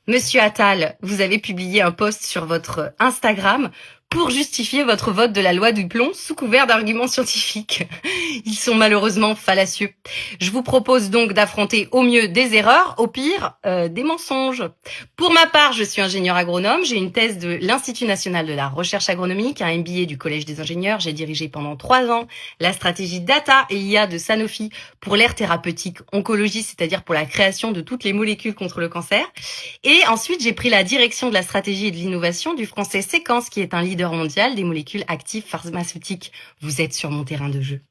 Monsieur Attal, vous avez publié un post sur votre Instagram pour justifier votre vote de la loi du plomb sous couvert d'arguments scientifiques. Ils sont malheureusement fallacieux. Je vous propose donc d'affronter au mieux des erreurs, au pire des mensonges. Pour ma part, je suis ingénieur agronome, j'ai une thèse de l'Institut national de la recherche agronomique, un MBA du Collège des ingénieurs. J'ai dirigé pendant 3 ans la stratégie data et IA de Sanofi pour l'ère thérapeutique oncologie, c'est-à-dire pour la création de toutes les molécules contre le cancer. Et ensuite, j'ai pris la direction de la stratégie et de l'innovation du français Séquence, qui est un leader mondial des molécules actives pharmaceutiques. Vous êtes sur mon terrain de jeu.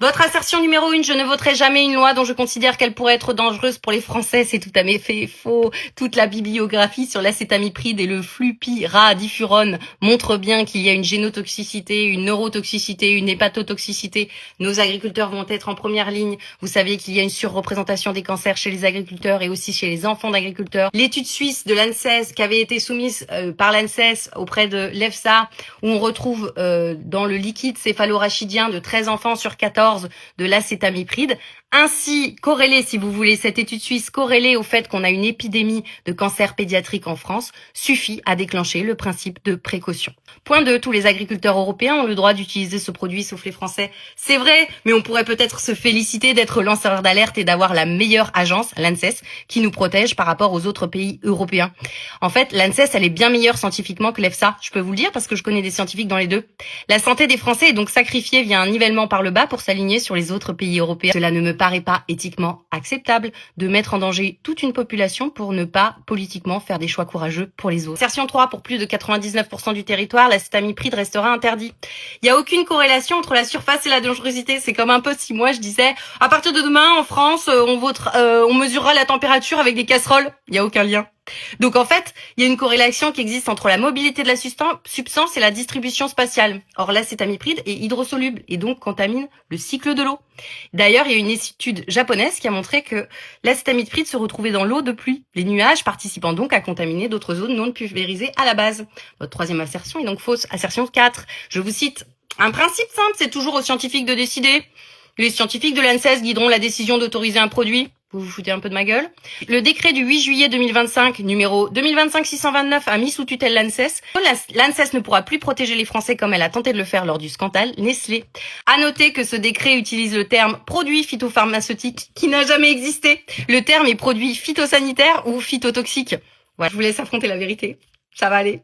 Votre assertion numéro 1, je ne voterai jamais une loi dont je considère qu'elle pourrait être dangereuse pour les Français, c'est tout à mes faits faux. Toute la bibliographie sur l'acétamipride et le flupiradifurone montre bien qu'il y a une génotoxicité, une neurotoxicité, une hépatotoxicité. Nos agriculteurs vont être en première ligne. Vous savez qu'il y a une surreprésentation des cancers chez les agriculteurs et aussi chez les enfants d'agriculteurs. L'étude suisse de l'ANSES qui avait été soumise par l'ANSES auprès de l'EFSA, où on retrouve dans le liquide céphalorachidien de 13 enfants sur 14 de l'acétamipride. Ainsi, corrélé, si vous voulez, cette étude suisse corrélée au fait qu'on a une épidémie de cancer pédiatrique en France, suffit à déclencher le principe de précaution. Point 2, tous les agriculteurs européens ont le droit d'utiliser ce produit, sauf les Français. C'est vrai, mais on pourrait peut-être se féliciter d'être lanceur d'alerte et d'avoir la meilleure agence, l'ANSES, qui nous protège par rapport aux autres pays européens. En fait, l'ANSES, elle est bien meilleure scientifiquement que l'EFSA. Je peux vous le dire parce que je connais des scientifiques dans les deux. La santé des Français est donc sacrifiée via un nivellement par le bas pour s'aligner sur les autres pays européens. Cela ne me paraît pas éthiquement acceptable de mettre en danger toute une population pour ne pas politiquement faire des choix courageux pour les autres. Assertion 3, pour plus de 99% du territoire, l'acétamipride restera interdit. Il n'y a aucune corrélation entre la surface et la dangerosité. C'est comme un peu si moi je disais, à partir de demain en France, on mesurera la température avec des casseroles. Il n'y a aucun lien. Donc en fait, il y a une corrélation qui existe entre la mobilité de la substance et la distribution spatiale. Or l'acétamipride est hydrosoluble et donc contamine le cycle de l'eau. D'ailleurs, il y a une étude japonaise qui a montré que l'acétamipride se retrouvait dans l'eau de pluie, les nuages participant donc à contaminer d'autres zones non pulvérisées à la base. Votre troisième assertion est donc fausse. Assertion 4, je vous cite, un principe simple, c'est toujours aux scientifiques de décider. Les scientifiques de l'ANSES guideront la décision d'autoriser un produit. Vous vous foutez un peu de ma gueule. Le décret du 8 juillet 2025, numéro 2025-629, a mis sous tutelle l'ANSES. L'ANSES ne pourra plus protéger les Français comme elle a tenté de le faire lors du scandale Nestlé. À noter que ce décret utilise le terme produit phytopharmaceutique qui n'a jamais existé. Le terme est produit phytosanitaire ou phytotoxique. Voilà, je vous laisse affronter la vérité. Ça va aller.